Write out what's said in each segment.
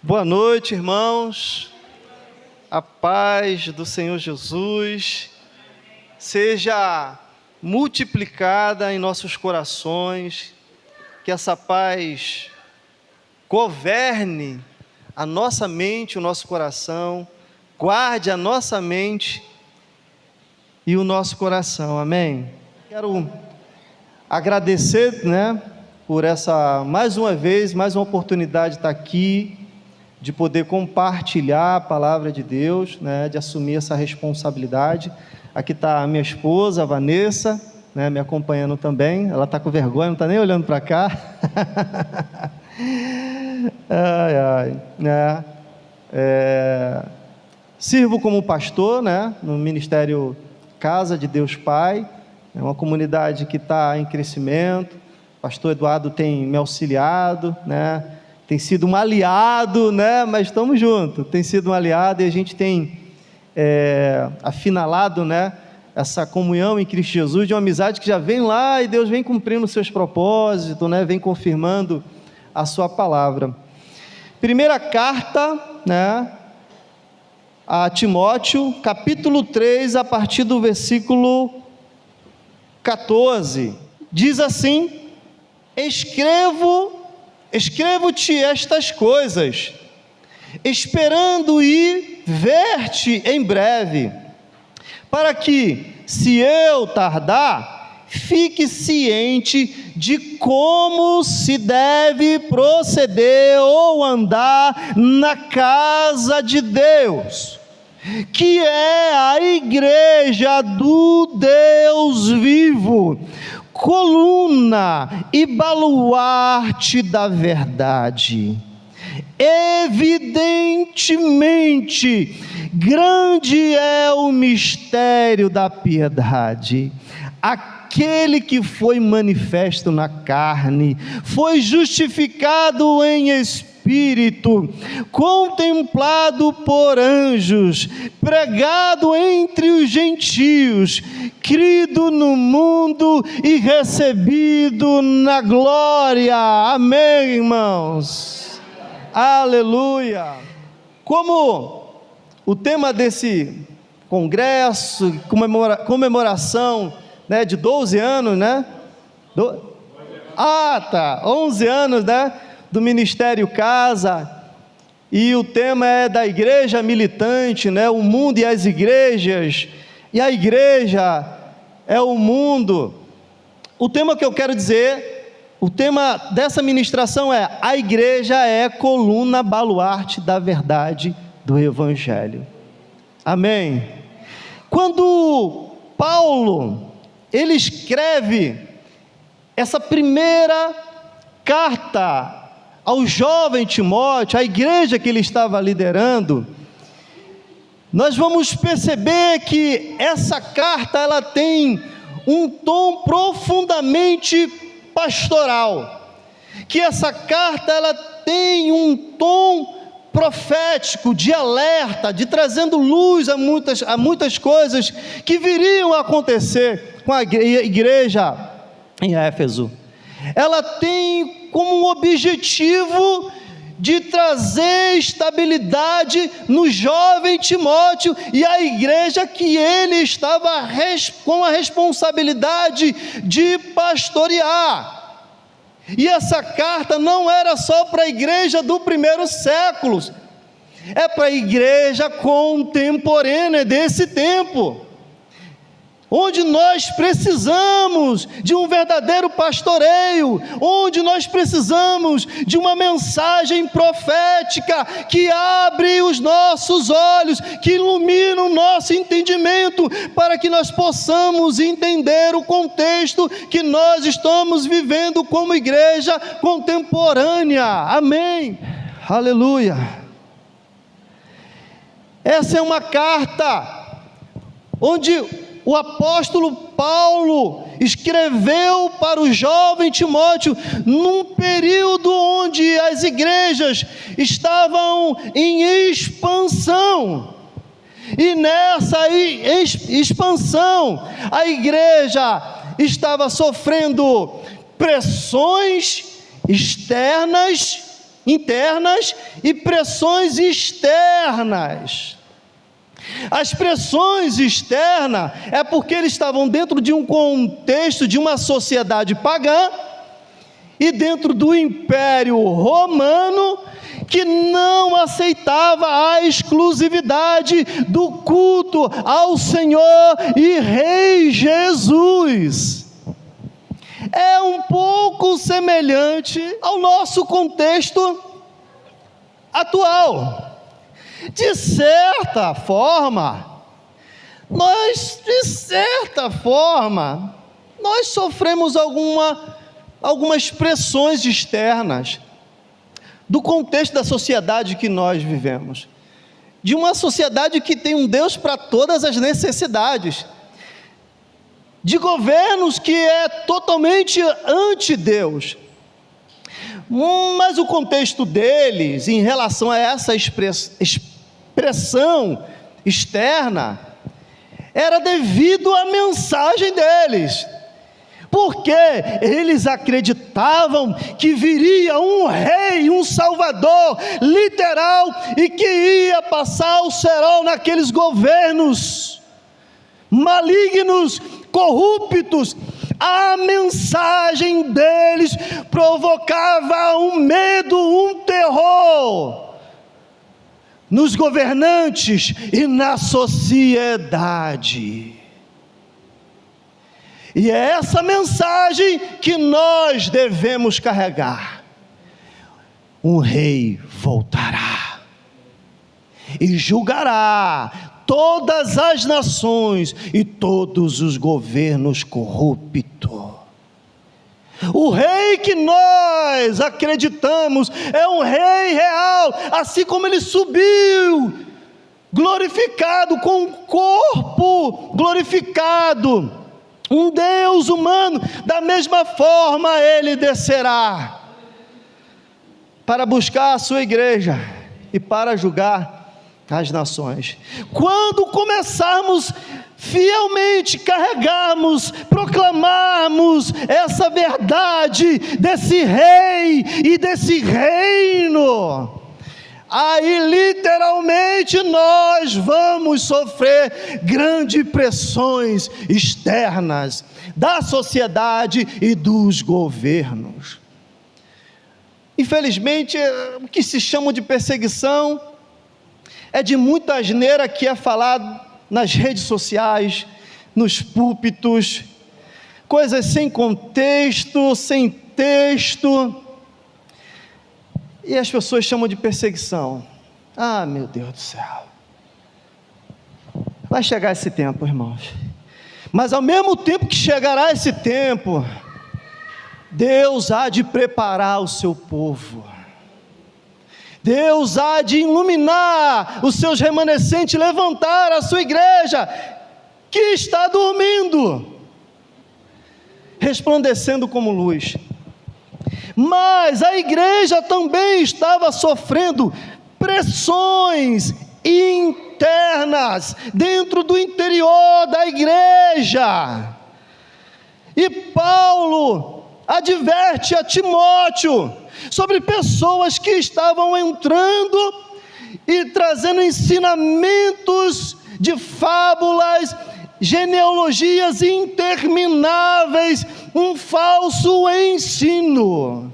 Boa noite, irmãos. A paz do Senhor Jesus seja multiplicada em nossos corações, que essa paz governe a nossa mente, o nosso coração, guarde a nossa mente e o nosso coração, amém? Quero agradecer, por essa, mais uma vez, mais uma oportunidade de estar aqui, de poder compartilhar a palavra de Deus, de assumir essa responsabilidade. Aqui está a minha esposa, a Vanessa, me acompanhando também. Ela está com vergonha, não está nem olhando para cá. Sirvo como pastor, no Ministério Casa de Deus Pai. É uma comunidade que está em crescimento. O pastor Eduardo tem me auxiliado, tem sido um aliado, mas estamos juntos, tem sido um aliado, e a gente tem afinalado, essa comunhão em Cristo Jesus, de uma amizade que já vem lá, e Deus vem cumprindo os seus propósitos, vem confirmando a sua palavra. Primeira carta, a Timóteo, capítulo 3, a partir do versículo 14, diz assim: Escrevo-te estas coisas, esperando ir ver-te em breve, para que, se eu tardar, fique ciente de como se deve proceder ou andar na casa de Deus, que é a igreja do Deus vivo, coluna e baluarte da verdade. Evidentemente, grande é o mistério da piedade. Aquele que foi manifesto na carne, foi justificado em espírito, contemplado por anjos, pregado entre os gentios, crido no mundo e recebido na glória. Amém, irmãos? Aleluia! Como o tema desse congresso, comemoração, de 12 anos, 11 anos, do Ministério Casa, e o tema é da igreja militante, o mundo e as igrejas, e a igreja é o mundo. O tema que eu quero dizer, o tema dessa ministração é: a igreja é coluna baluarte da verdade do Evangelho. Amém? Quando Paulo, ele escreve essa primeira carta ao jovem Timóteo, a igreja que ele estava liderando, nós vamos perceber que essa carta, ela tem um tom profundamente pastoral, que essa carta, ela tem um tom profético, de alerta, de trazendo luz a muitas coisas que viriam a acontecer com a igreja em Éfeso. Ela tem como um objetivo de trazer estabilidade no jovem Timóteo e a igreja que ele estava com a responsabilidade de pastorear. E essa carta não era só para a igreja do primeiro século, é para a igreja contemporânea desse tempo, onde nós precisamos de um verdadeiro pastoreio, onde nós precisamos de uma mensagem profética que abre os nossos olhos, que ilumina o nosso entendimento, para que nós possamos entender o contexto que nós estamos vivendo como igreja contemporânea. Amém? Aleluia! Essa é uma carta onde o apóstolo Paulo escreveu para o jovem Timóteo num período onde as igrejas estavam em expansão, e nessa expansão a igreja estava sofrendo pressões externas internas e pressões externas. As pressões externas é porque eles estavam dentro de um contexto de uma sociedade pagã e dentro do Império Romano, que não aceitava a exclusividade do culto ao Senhor e Rei Jesus. É um pouco semelhante ao nosso contexto atual. De certa forma, nós sofremos algumas pressões externas do contexto da sociedade que nós vivemos, de uma sociedade que tem um Deus para todas as necessidades, de governos que é totalmente anti-Deus. Mas o contexto deles, em relação a essa expressão externa, era devido à mensagem deles, porque eles acreditavam que viria um rei, um salvador literal, e que ia passar o cerol naqueles governos malignos, corruptos. A mensagem deles provocava um medo, um terror nos governantes e na sociedade. E é essa mensagem que nós devemos carregar. Um rei voltará e julgará todas as nações e todos os governos corruptos. O rei que nós acreditamos é um rei real, assim como ele subiu, glorificado, com um corpo glorificado, um Deus humano, da mesma forma ele descerá para buscar a sua igreja e para julgar as nações. Quando começarmos fielmente, carregarmos, proclamarmos essa verdade desse rei e desse reino, aí literalmente nós vamos sofrer grandes pressões externas da sociedade e dos governos. Infelizmente, o que se chama de perseguição é de muita asneira que é falado nas redes sociais, nos púlpitos, coisas sem contexto, sem texto, e as pessoas chamam de perseguição. Ah, meu Deus do céu, vai chegar esse tempo, irmãos, mas ao mesmo tempo que chegará esse tempo, Deus há de preparar o seu povo, Deus há de iluminar os seus remanescentes, levantar a sua igreja, que está dormindo, resplandecendo como luz. Mas a igreja também estava sofrendo pressões internas, dentro do interior da igreja, e Paulo adverte a Timóteo sobre pessoas que estavam entrando e trazendo ensinamentos de fábulas, genealogias intermináveis, um falso ensino.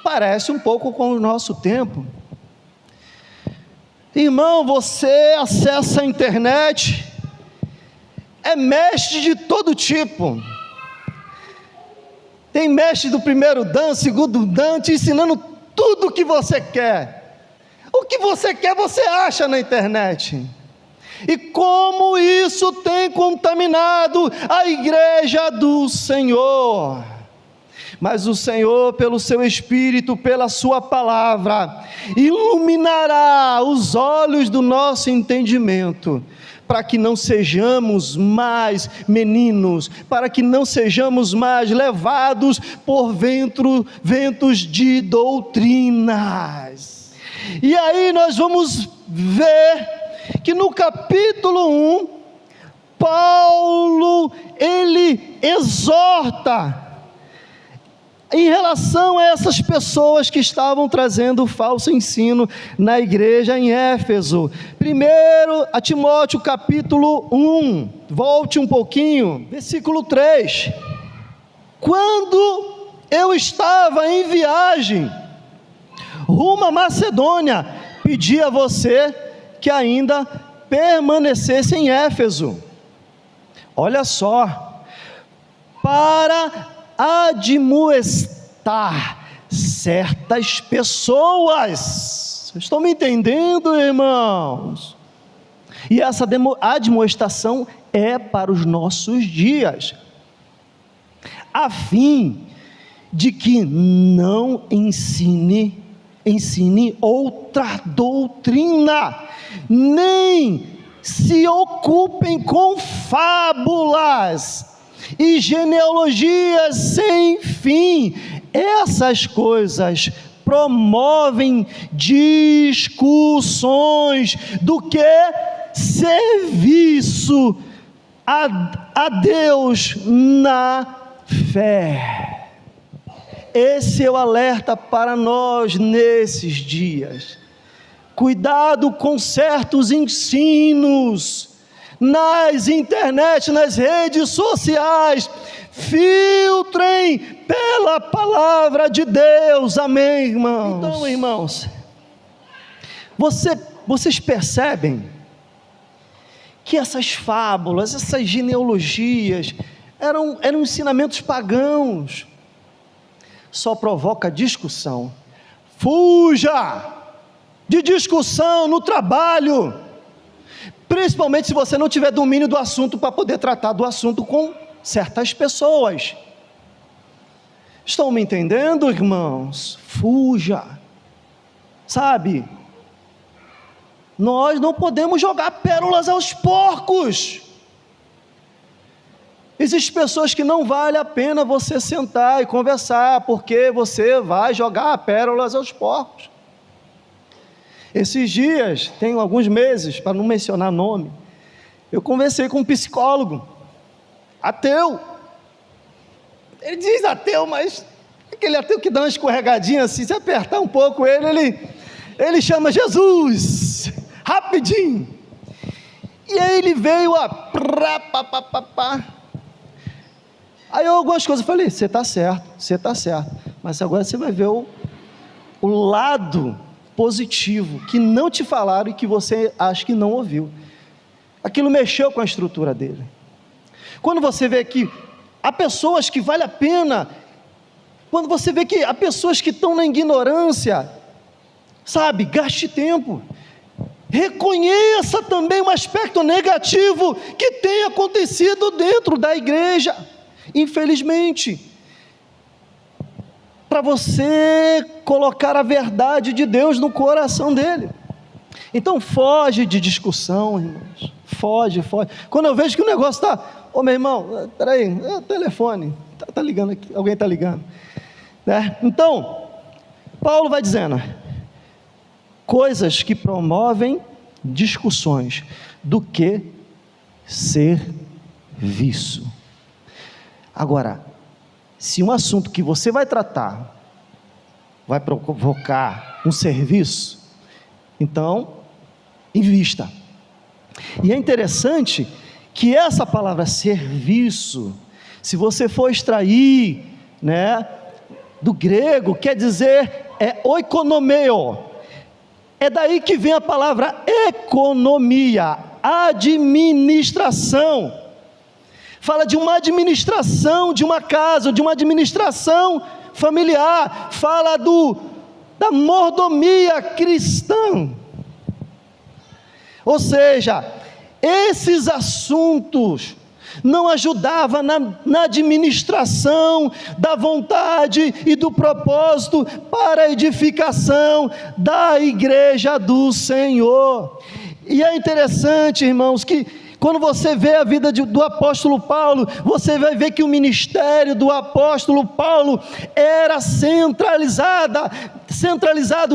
Parece um pouco com o nosso tempo. Irmão, você acessa a internet, é mestre de todo tipo. Tem mestre do primeiro dan, segundo dan, te ensinando tudo o que você quer. O que você quer, você acha na internet. E como isso tem contaminado a igreja do Senhor. Mas o Senhor, pelo seu Espírito, pela sua palavra, iluminará os olhos do nosso entendimento, para que não sejamos mais meninos, para que não sejamos mais levados por ventos de doutrinas. E aí nós vamos ver que no capítulo 1, Paulo, ele exorta em relação a essas pessoas que estavam trazendo falso ensino na igreja em Éfeso. Primeiro a Timóteo capítulo 1, volte um pouquinho, versículo 3. Quando eu estava em viagem rumo à Macedônia, pedi a você que ainda permanecesse em Éfeso. Olha só, para admoestar certas pessoas. Vocês estão me entendendo, irmãos? E essa admoestação é para os nossos dias, a fim de que não ensine outra doutrina, nem se ocupem com fábulas e genealogias sem fim. Essas coisas promovem discussões do que serviço a Deus na fé. Esse é o alerta para nós nesses dias. Cuidado com certos ensinos nas internet, nas redes sociais. Filtrem pela palavra de Deus, amém, irmãos? Então, irmãos, vocês percebem que essas fábulas, essas genealogias, eram ensinamentos pagãos, só provoca discussão. Fuja de discussão no trabalho, principalmente se você não tiver domínio do assunto para poder tratar do assunto com certas pessoas. Estão me entendendo, irmãos? Fuja, sabe? Nós não podemos jogar pérolas aos porcos. Existem pessoas que não vale a pena você sentar e conversar, porque você vai jogar pérolas aos porcos. Esses dias, tem alguns meses, para não mencionar nome, eu conversei com um psicólogo, ateu. Ele diz ateu, mas aquele ateu que dá uma escorregadinha assim, se apertar um pouco ele chama Jesus, rapidinho. E aí ele veio Aí algumas coisas eu falei, você está certo, mas agora você vai ver o lado positivo, que não te falaram e que você acha que não ouviu. Aquilo mexeu com a estrutura dele. Quando você vê que há pessoas que vale a pena, quando você vê que há pessoas que estão na ignorância, sabe, gaste tempo, reconheça também um aspecto negativo que tem acontecido dentro da igreja, infelizmente, para você colocar a verdade de Deus no coração dele. Então foge de discussão, irmãos, foge. Quando eu vejo que o negócio está, meu irmão, peraí, é o telefone, está ligando aqui, alguém está ligando, né? Então, Paulo vai dizendo, coisas que promovem discussões, do que serviço. Agora, se um assunto que você vai tratar vai provocar um serviço, então invista. E é interessante que essa palavra serviço, se você for extrair, né, do grego, quer dizer oikonomeo. É daí que vem a palavra economia, administração. Fala de uma administração de uma casa, de uma administração familiar, fala da mordomia cristã. Ou seja, esses assuntos não ajudavam na administração da vontade e do propósito para a edificação da igreja do Senhor. E é interessante, irmãos, que quando você vê a vida do apóstolo Paulo, você vai ver que o ministério do apóstolo Paulo era centralizado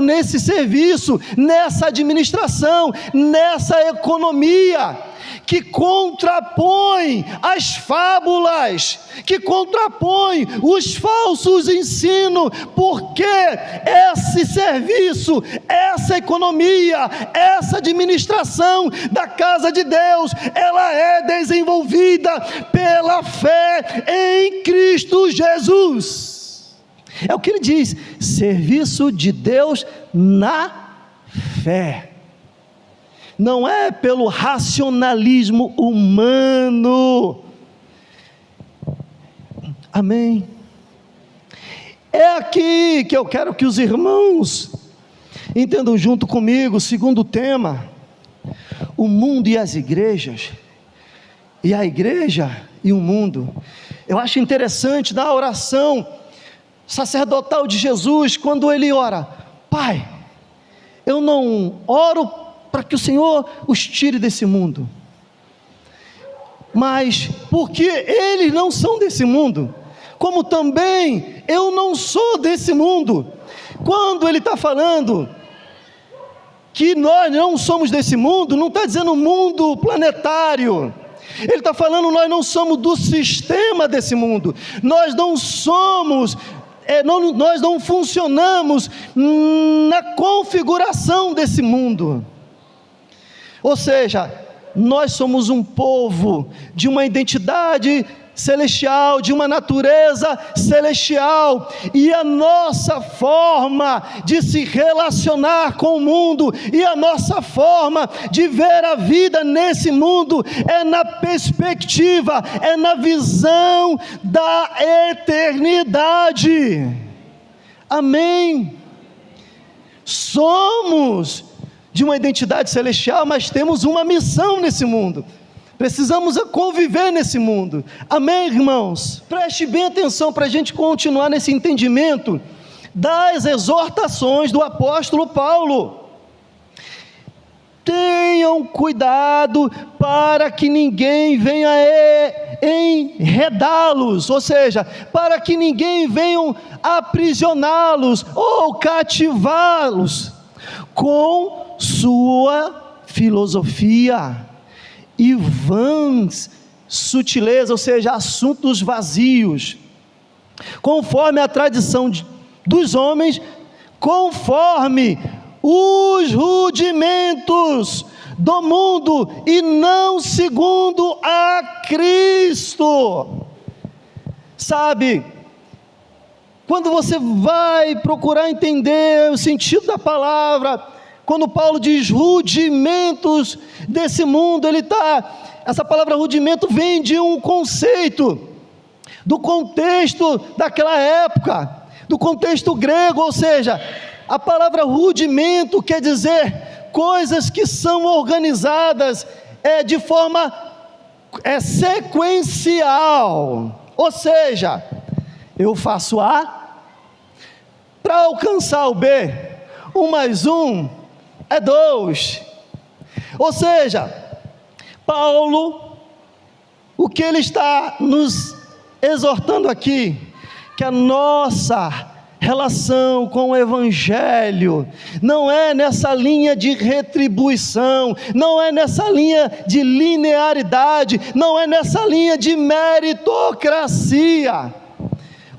nesse serviço, nessa administração, nessa economia, que contrapõe as fábulas, que contrapõe os falsos ensinos, porque esse serviço, essa economia, essa administração da casa de Deus, ela é desenvolvida pela fé em Cristo Jesus. É o que ele diz: serviço de Deus na fé. Não é pelo racionalismo humano. Amém? É aqui que eu quero que os irmãos entendam junto comigo o segundo tema: o mundo e as igrejas, e a igreja e o mundo. Eu acho interessante na oração sacerdotal de Jesus, quando ele ora: Pai, eu não oro para que o Senhor os tire desse mundo, mas porque eles não são desse mundo, como também eu não sou desse mundo. Quando ele está falando que nós não somos desse mundo, não está dizendo mundo planetário, ele está falando nós não somos do sistema desse mundo, nós não somos, nós não funcionamos na configuração desse mundo. Ou seja, nós somos um povo de uma identidade celestial, de uma natureza celestial, e a nossa forma de se relacionar com o mundo, e a nossa forma de ver a vida nesse mundo, é na perspectiva, é na visão da eternidade. Amém? Somos de uma identidade celestial, mas temos uma missão nesse mundo. Precisamos conviver nesse mundo. Amém, irmãos? Preste bem atenção para a gente continuar nesse entendimento das exortações do apóstolo Paulo. Tenham cuidado para que ninguém venha enredá-los, ou seja, para que ninguém venha aprisioná-los ou cativá-los com sua filosofia e vãs sutilezas, ou seja, assuntos vazios, conforme a tradição dos homens, conforme os rudimentos do mundo, e não segundo a Cristo. Sabe, quando você vai procurar entender o sentido da palavra, quando Paulo diz rudimentos desse mundo, essa palavra rudimento vem de um conceito, do contexto daquela época, do contexto grego, ou seja, a palavra rudimento quer dizer coisas que são organizadas de forma sequencial, ou seja, eu faço A para alcançar o B, 1 mais 1 é 2, ou seja, Paulo, o que ele está nos exortando aqui, que a nossa relação com o Evangelho não é nessa linha de retribuição, não é nessa linha de linearidade, não é nessa linha de meritocracia.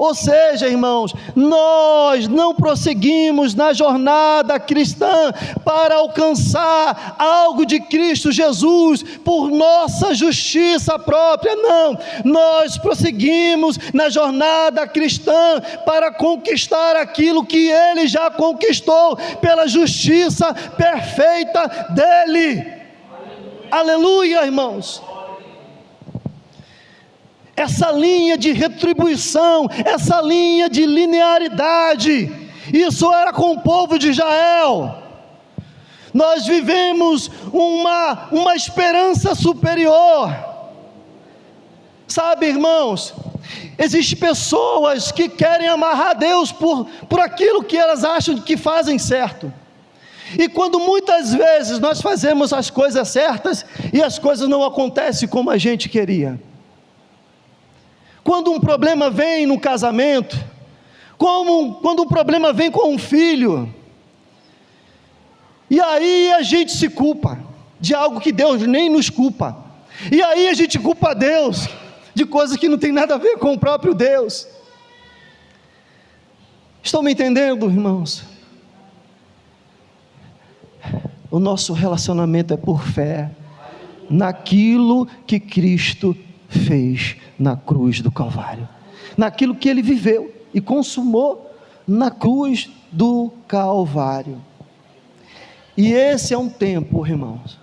Ou seja, irmãos, nós não prosseguimos na jornada cristã para alcançar algo de Cristo Jesus por nossa justiça própria, não. Nós prosseguimos na jornada cristã para conquistar aquilo que Ele já conquistou pela justiça perfeita dEle. Aleluia, irmãos. Essa linha de retribuição, essa linha de linearidade, isso era com o povo de Israel. Nós vivemos uma esperança superior. Sabe, irmãos, existem pessoas que querem amarrar Deus por aquilo que elas acham que fazem certo. E quando muitas vezes nós fazemos as coisas certas e as coisas não acontecem como a gente queria. Quando um problema vem no casamento, quando um problema vem com um filho, e aí a gente se culpa de algo que Deus nem nos culpa. E aí a gente culpa Deus de coisas que não tem nada a ver com o próprio Deus. Estão me entendendo, irmãos? O nosso relacionamento é por fé naquilo que Cristo fez na cruz do Calvário, naquilo que Ele viveu e consumou na cruz do Calvário. E esse é um tempo, irmãos,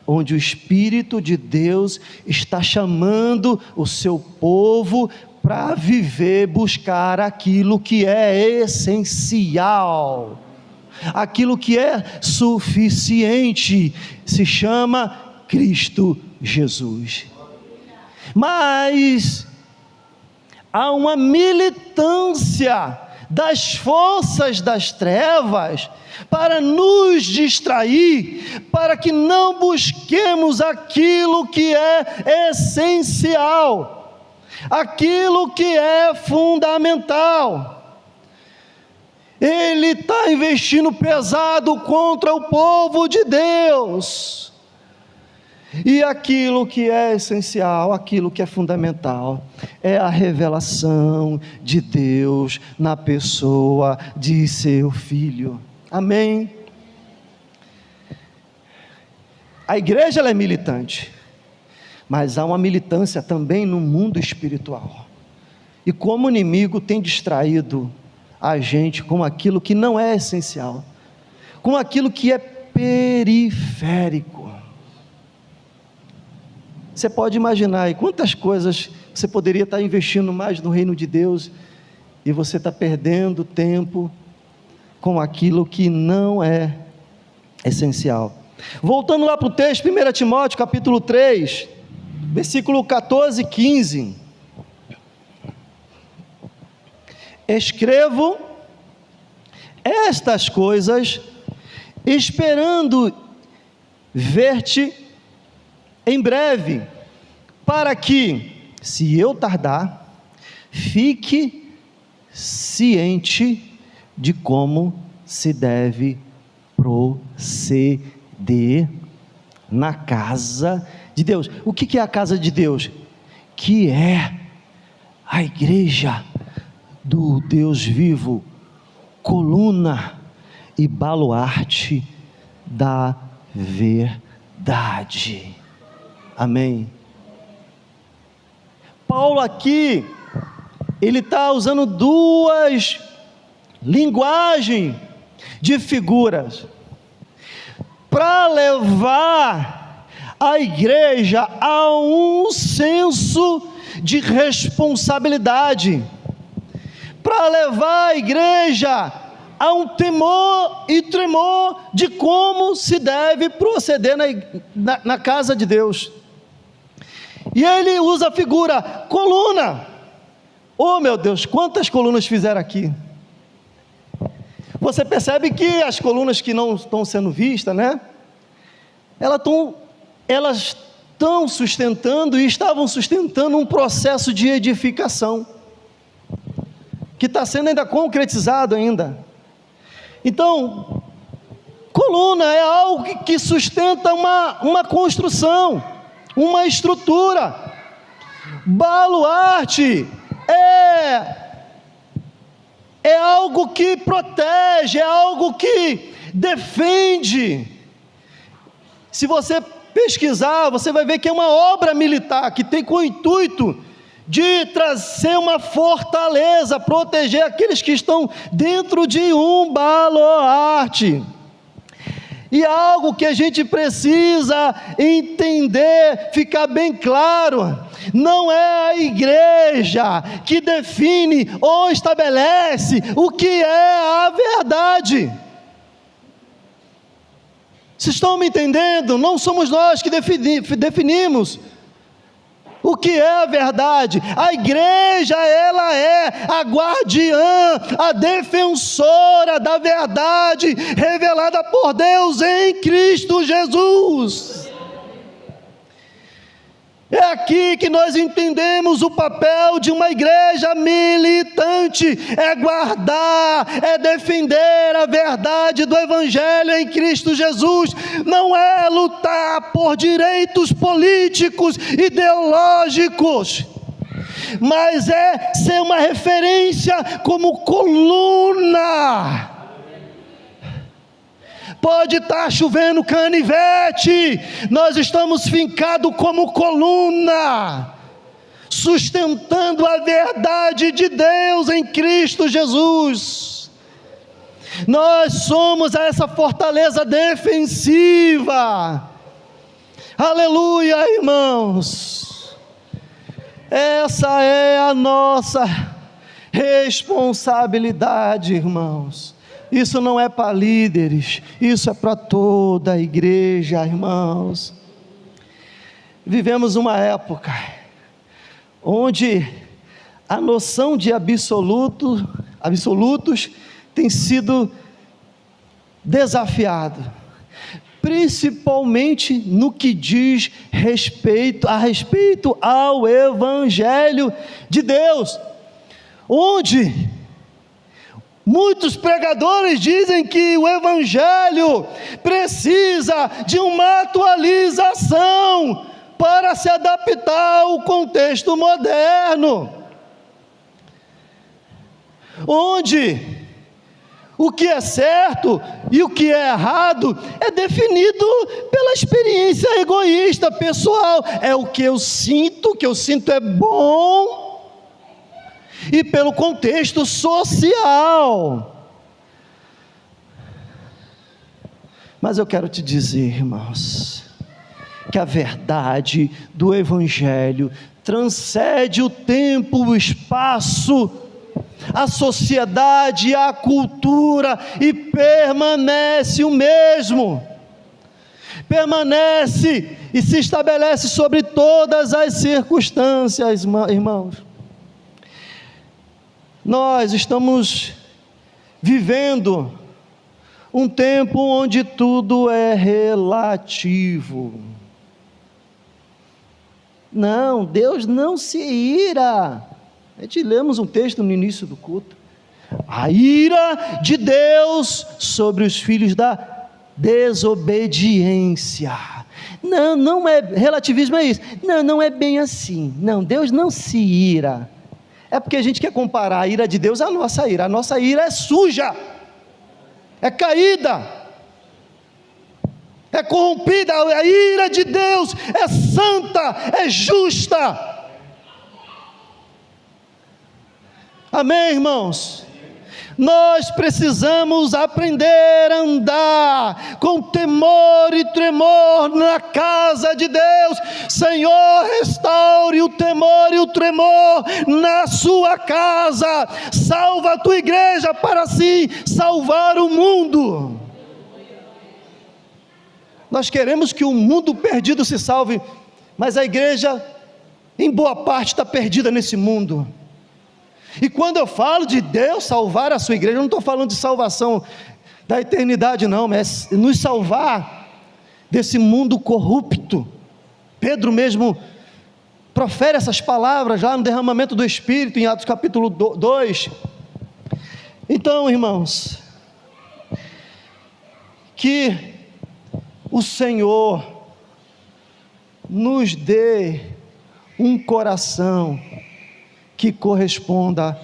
onde o Espírito de Deus está chamando o seu povo para viver, buscar aquilo que é essencial, aquilo que é suficiente, se chama Cristo Jesus. Mas há uma militância das forças das trevas para nos distrair, para que não busquemos aquilo que é essencial, aquilo que é fundamental. Ele está investindo pesado contra o povo de Deus. E aquilo que é essencial, aquilo que é fundamental, é a revelação de Deus na pessoa de seu Filho. Amém? A igreja ela é militante, mas há uma militância também no mundo espiritual. E como o inimigo tem distraído a gente com aquilo que não é essencial, com aquilo que é periférico. Você pode imaginar aí quantas coisas você poderia estar investindo mais no reino de Deus e você está perdendo tempo com aquilo que não é essencial. Voltando lá para o texto, 1 Timóteo capítulo 3, versículo 14 e 15. Escrevo estas coisas, esperando ver-te em breve, para que, se eu tardar, fique ciente de como se deve proceder na casa de Deus. O que é a casa de Deus? Que é a igreja do Deus vivo, coluna e baluarte da verdade. Amém. Paulo aqui, ele está usando duas linguagens de figuras para levar a igreja a um senso de responsabilidade, para levar a igreja a um temor e tremor de como se deve proceder na casa de Deus. E ele usa a figura coluna. Oh meu Deus, quantas colunas fizeram aqui? Você percebe que as colunas que não estão sendo vistas, né? Elas estão sustentando e estavam sustentando um processo de edificação, que está sendo ainda concretizado ainda. Então, coluna é algo que sustenta uma construção, uma estrutura. Baluarte é algo que protege, é algo que defende. Se você pesquisar, você vai ver que é uma obra militar que tem com o intuito de trazer uma fortaleza, proteger aqueles que estão dentro de um baluarte. E algo que a gente precisa entender, ficar bem claro: não é a igreja que define ou estabelece o que é a verdade. Vocês estão me entendendo? Não somos nós que definimos o que é a verdade. A igreja, ela é a guardiã, a defensora da verdade revelada por Deus em Cristo Jesus. É aqui que nós entendemos o papel de uma igreja militante: é guardar, é defender a verdade do Evangelho em Cristo Jesus. Não é lutar por direitos políticos, ideológicos, mas é ser uma referência como coluna. Pode estar chovendo canivete, nós estamos fincados como coluna, sustentando a verdade de Deus em Cristo Jesus. Nós somos essa fortaleza defensiva. Aleluia, irmãos. Essa é a nossa responsabilidade, irmãos. Isso não é para líderes, isso é para toda a igreja, irmãos. Vivemos uma época onde a noção de absolutos tem sido desafiada, principalmente no que diz respeito ao Evangelho de Deus, onde muitos pregadores dizem que o Evangelho precisa de uma atualização para se adaptar ao contexto moderno, onde o que é certo e o que é errado é definido pela experiência egoísta, pessoal. É o que eu sinto é bom, e pelo contexto social. Mas eu quero te dizer, irmãos, que a verdade do Evangelho transcende o tempo, o espaço, a sociedade, a cultura, e permanece o mesmo, permanece e se estabelece sobre todas as circunstâncias, irmãos. Nós estamos vivendo um tempo onde tudo é relativo. Não, Deus não se ira. A gente lemos um texto no início do culto: a ira de Deus sobre os filhos da desobediência. Não, não é relativismo, é isso. Não é bem assim. Não, Deus não se ira. É porque a gente quer comparar a ira de Deus à nossa ira. A nossa ira é suja, é caída, é corrompida. A ira de Deus é santa, é justa. Amém, irmãos? Nós precisamos aprender a andar com temor e tremor na casa de Deus. Senhor, restaure o temor e o tremor na sua casa. Salva a tua igreja para assim salvar o mundo. Nós queremos que o mundo perdido se salve, mas a igreja, em boa parte, está perdida nesse mundo. E quando eu falo de Deus salvar a sua igreja, eu não estou falando de salvação da eternidade, não, mas nos salvar desse mundo corrupto. Pedro mesmo profere essas palavras lá no derramamento do Espírito, em Atos capítulo 2. Então, irmãos, que o Senhor nos dê um coração que corresponda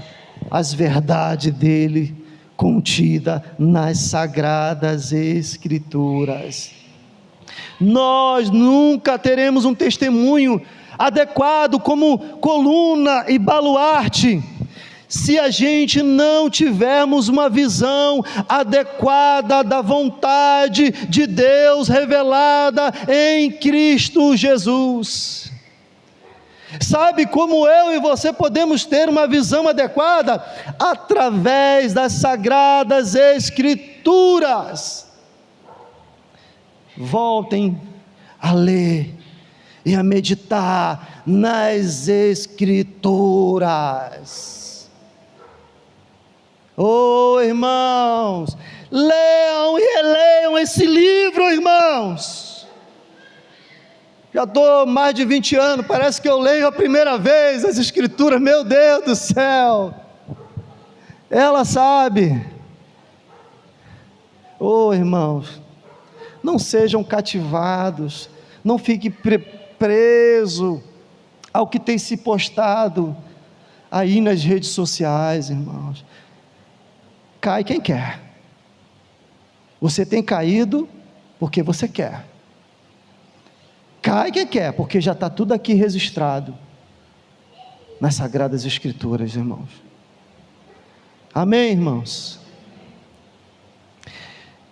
às verdades dele contida nas sagradas Escrituras. Nós nunca teremos um testemunho adequado como coluna e baluarte se a gente não tivermos uma visão adequada da vontade de Deus revelada em Cristo Jesus. Sabe como eu e você podemos ter uma visão adequada? Através das sagradas Escrituras. Voltem a ler e a meditar nas Escrituras. Oh, irmãos, leiam e releiam esse livro, irmãos. Já estou mais de 20 anos, parece que eu leio a primeira vez as Escrituras, meu Deus do céu. Ela sabe. Oh, irmãos, não sejam cativados, não fique preso ao que tem se postado aí nas redes sociais, irmãos. Cai quem quer. Você tem caído porque você quer. Cai quem quer, porque já está tudo aqui registrado nas Sagradas Escrituras, irmãos. Amém, irmãos?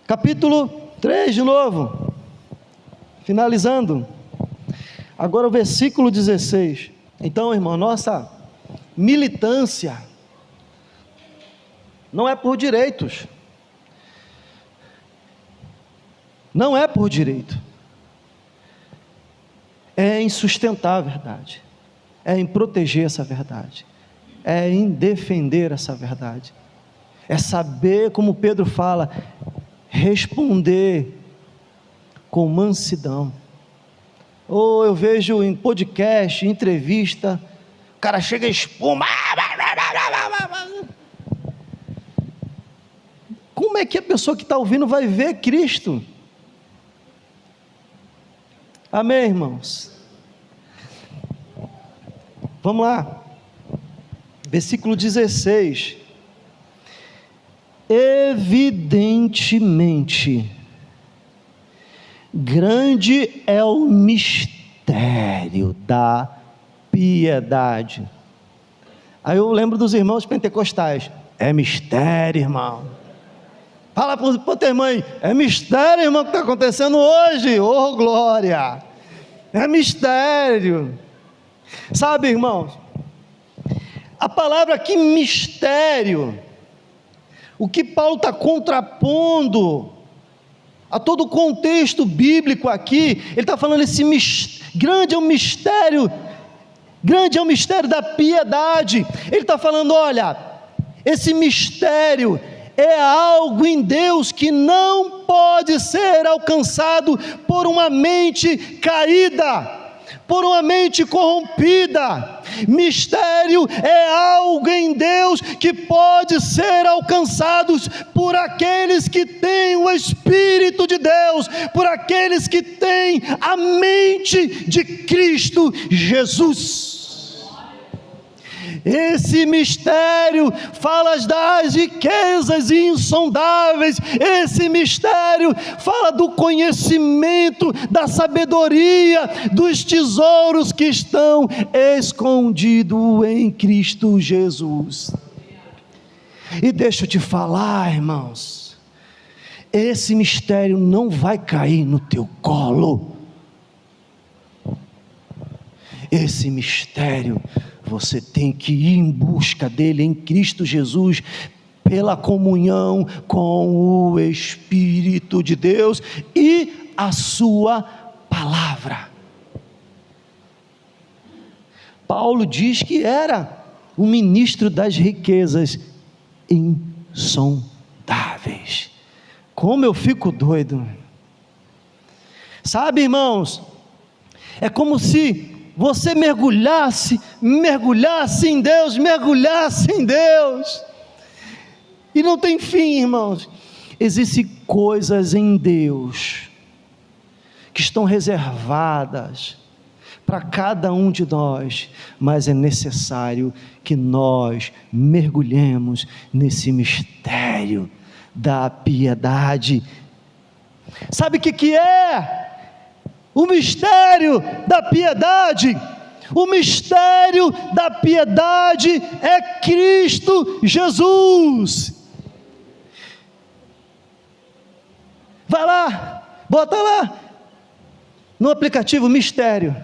Capítulo 3 de novo, finalizando, agora o versículo 16. Então, irmão, nossa militância não é por direitos, não é por direito, é em sustentar a verdade, é em proteger essa verdade, é em defender essa verdade, é saber, como Pedro fala, responder com mansidão. Ou eu vejo em podcast, entrevista, o cara chega e espuma. Como é que a pessoa que está ouvindo vai ver Cristo? Amém, irmãos? Vamos lá, versículo 16. Evidentemente, grande é o mistério da piedade. Aí eu lembro dos irmãos pentecostais. É mistério, irmão. Fala para o teu irmão aí, é mistério, irmão, o que está acontecendo hoje. Oh, glória! É mistério. Sabe, irmãos, a palavra aqui, mistério, o que Paulo está contrapondo a todo o contexto bíblico aqui, ele está falando grande é o mistério da piedade. Ele está falando, olha, esse mistério é algo em Deus que não pode ser alcançado por uma mente caída, por uma mente corrompida. Mistério é algo em Deus que pode ser alcançado por aqueles que têm o Espírito de Deus, por aqueles que têm a mente de Cristo Jesus. Esse mistério fala das riquezas insondáveis, esse mistério fala do conhecimento, da sabedoria, dos tesouros que estão escondidos em Cristo Jesus. E deixa eu te falar, irmãos, esse mistério não vai cair no teu colo. Esse mistério você tem que ir em busca dele em Cristo Jesus, pela comunhão com o Espírito de Deus e a sua palavra. Paulo diz que era o ministro das riquezas insondáveis. Como eu fico doido. Sabe, irmãos, é como se você mergulhasse em Deus, e não tem fim, irmãos. Existem coisas em Deus que estão reservadas para cada um de nós, mas é necessário que nós mergulhemos nesse mistério da piedade. Sabe o que é? O mistério da piedade. O mistério da piedade é Cristo Jesus. Vai lá, bota lá no aplicativo mistério.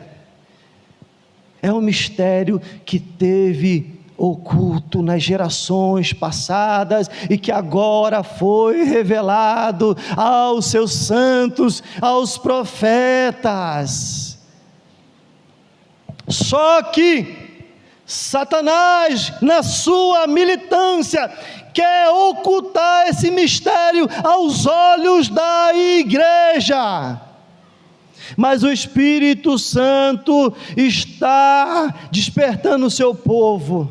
É um mistério que teve oculto nas gerações passadas e que agora foi revelado aos seus santos, aos profetas. Só que Satanás, na sua militância, quer ocultar esse mistério aos olhos da igreja. mas o Espírito Santo está despertando o seu povo,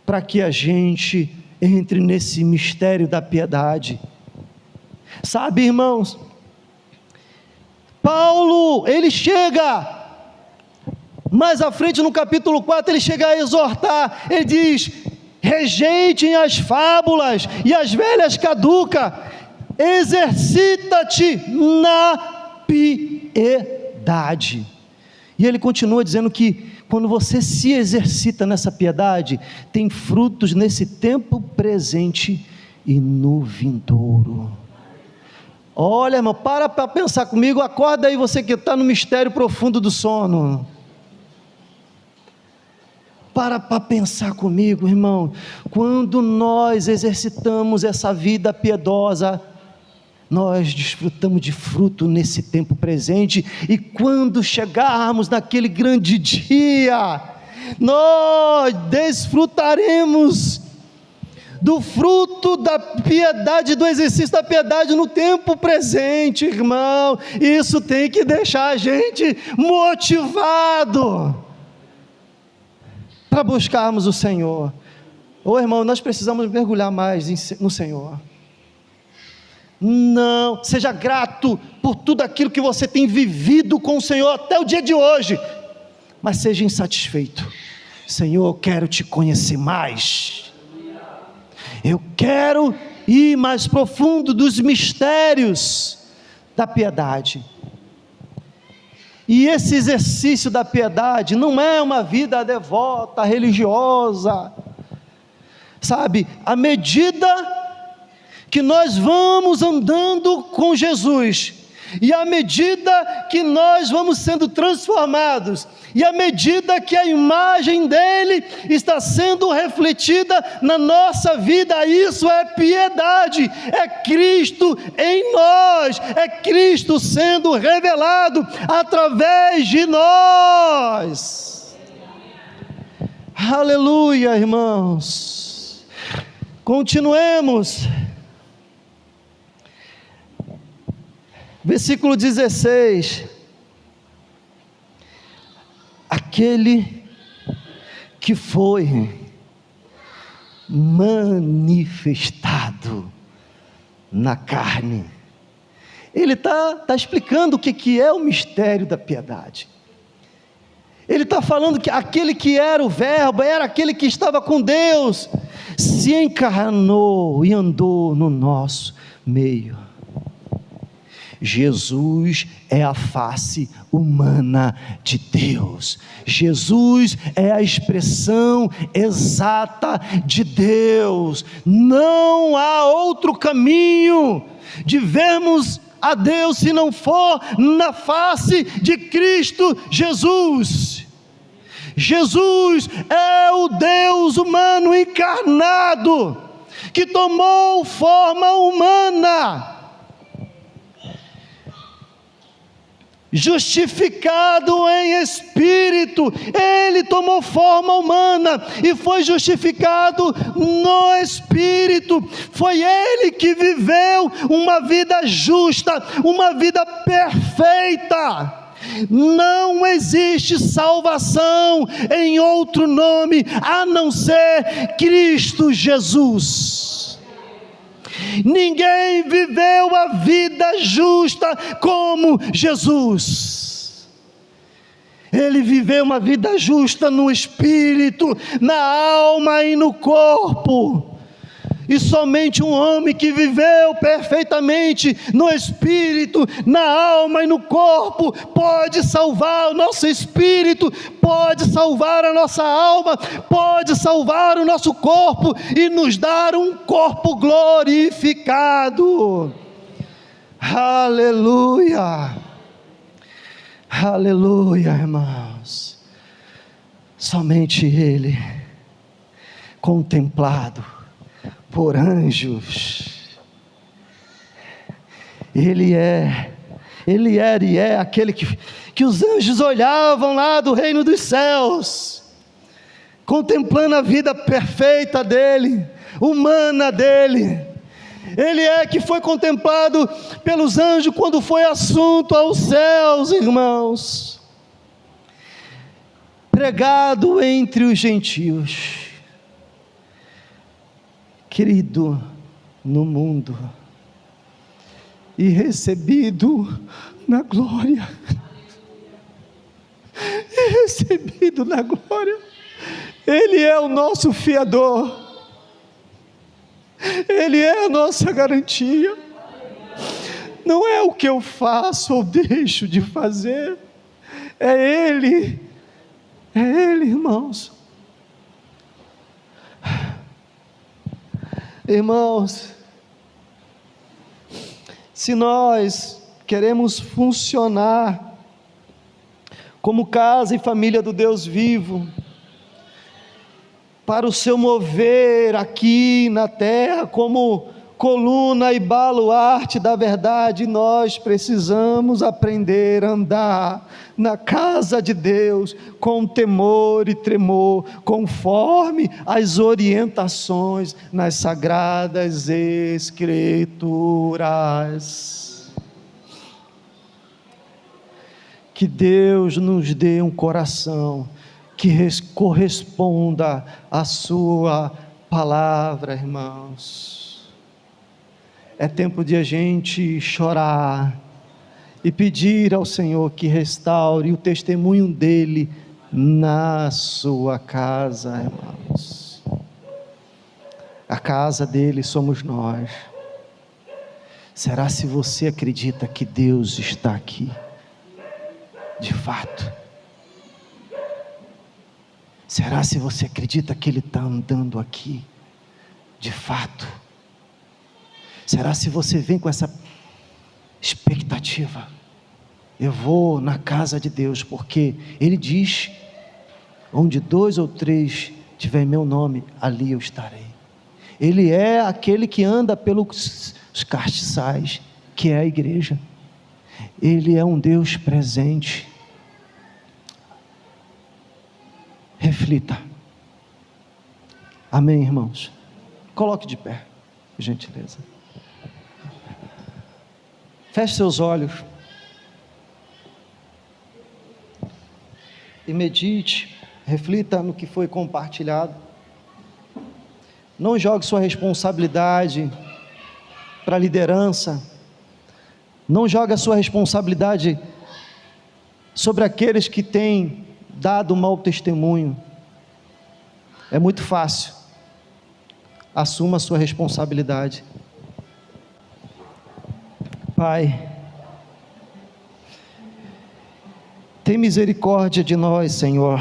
para que a gente entre nesse mistério da piedade. Sabe, irmãos, Paulo, ele chega, mais à frente no capítulo 4, ele chega a exortar, ele diz: rejeitem as fábulas e as velhas caducas, exercita-te na piedade. E ele continua dizendo que quando você se exercita nessa piedade, tem frutos nesse tempo presente e no vindouro. Olha, irmão, para pensar comigo, acorda aí você que está no mistério profundo do sono. Para pensar comigo, irmão, quando nós exercitamos essa vida piedosa, nós desfrutamos de fruto nesse tempo presente, e quando chegarmos naquele grande dia, nós desfrutaremos do fruto da piedade, do exercício da piedade no tempo presente, irmão. Isso tem que deixar a gente motivado para buscarmos o Senhor. Ô irmão, nós precisamos mergulhar mais no Senhor. Não, seja grato por tudo aquilo que você tem vivido com o Senhor até o dia de hoje, mas seja insatisfeito. Senhor, eu quero te conhecer mais, eu quero ir mais profundo dos mistérios da piedade. E esse exercício da piedade não é uma vida devota, religiosa, sabe? À medida que nós vamos andando com Jesus, e à medida que nós vamos sendo transformados, e à medida que a imagem dele está sendo refletida na nossa vida, isso é piedade, é Cristo em nós, é Cristo sendo revelado através de nós. Aleluia, irmãos. Continuemos. Versículo 16, aquele que foi manifestado na carne, ele está explicando o que é o mistério da piedade. Ele está falando que aquele que era o verbo, era aquele que estava com Deus, se encarnou e andou no nosso meio. Jesus é a face humana de Deus, Jesus é a expressão exata de Deus. Não há outro caminho de vermos a Deus se não for na face de Cristo Jesus. Jesus é o Deus humano encarnado, que tomou forma humana, justificado em espírito. Ele tomou forma humana e foi justificado no espírito. Foi ele que viveu uma vida justa, uma vida perfeita. Não existe salvação em outro nome a não ser Cristo Jesus. Ninguém viveu a vida justa como Jesus. Ele viveu uma vida justa no espírito, na alma e no corpo. E somente um homem que viveu perfeitamente no espírito, na alma e no corpo, pode salvar o nosso espírito, pode salvar a nossa alma, pode salvar o nosso corpo e nos dar um corpo glorificado. Aleluia, aleluia, irmãos. Somente Ele, contemplado por anjos, Ele era e é aquele que os anjos olhavam lá do reino dos céus, contemplando a vida perfeita dele, humana dele. Ele é que foi contemplado pelos anjos quando foi assunto aos céus, irmãos. Pregado entre os gentios, querido no mundo, e recebido na glória. E recebido na glória. Ele é o nosso fiador. Ele é a nossa garantia. Não é o que eu faço ou deixo de fazer. É Ele. É Ele, irmãos. Irmãos, se nós queremos funcionar como casa e família do Deus vivo, para o seu mover aqui na terra, como coluna e baluarte da verdade, nós precisamos aprender a andar na casa de Deus, com temor e tremor, conforme as orientações nas sagradas Escrituras. Que Deus nos dê um coração que corresponda à sua palavra, irmãos. É tempo de a gente chorar e pedir ao Senhor que restaure o testemunho dele na sua casa, irmãos. A casa dele somos nós. Será se você acredita que Deus está aqui? De fato. Será se você acredita que Ele está andando aqui? De fato. Será se você vem com essa expectativa? Eu vou na casa de Deus, porque Ele diz, onde 2 ou 3 tiver meu nome, ali eu estarei. Ele é aquele que anda pelos castiçais, que é a igreja. Ele é um Deus presente. Reflita. Amém, irmãos? Coloque de pé, por gentileza. Feche seus olhos e medite, reflita no que foi compartilhado. Não jogue sua responsabilidade para a liderança. Não jogue a sua responsabilidade sobre aqueles que têm dado mau testemunho. É muito fácil. Assuma a sua responsabilidade. Pai, tem misericórdia de nós, Senhor.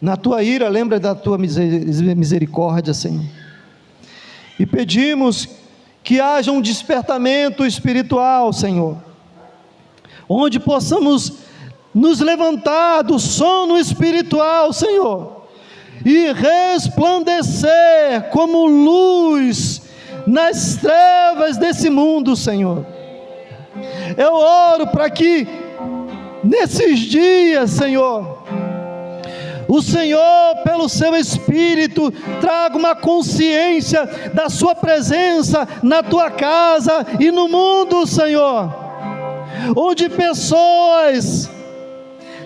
Na tua ira, lembra da tua misericórdia, Senhor. E pedimos que haja um despertamento espiritual, Senhor, onde possamos nos levantar do sono espiritual, Senhor, e resplandecer como luz nas trevas desse mundo, Senhor. Eu oro para que nesses dias, Senhor, o Senhor, pelo seu Espírito, traga uma consciência da sua presença na tua casa e no mundo, Senhor, onde pessoas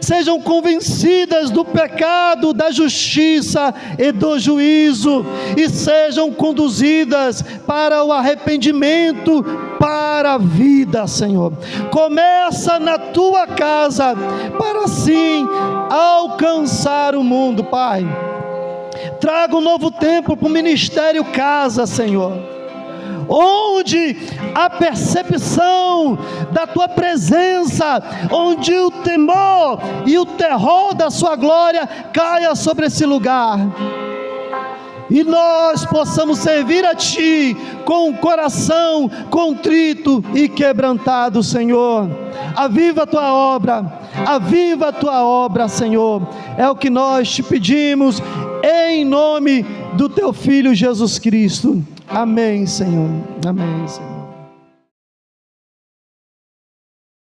sejam convencidas do pecado, da justiça e do juízo, e sejam conduzidas para o arrependimento, para a vida, Senhor. Começa na tua casa, para assim alcançar o mundo, Pai. Traga um novo tempo para o Ministério Casa, Senhor, onde a percepção da tua presença, onde o temor e o terror da sua glória caia sobre esse lugar, e nós possamos servir a Ti com o coração contrito e quebrantado, Senhor. Aviva a Tua obra, Senhor, é o que nós te pedimos, em nome do Teu Filho Jesus Cristo. Amém, Senhor. Amém, Senhor.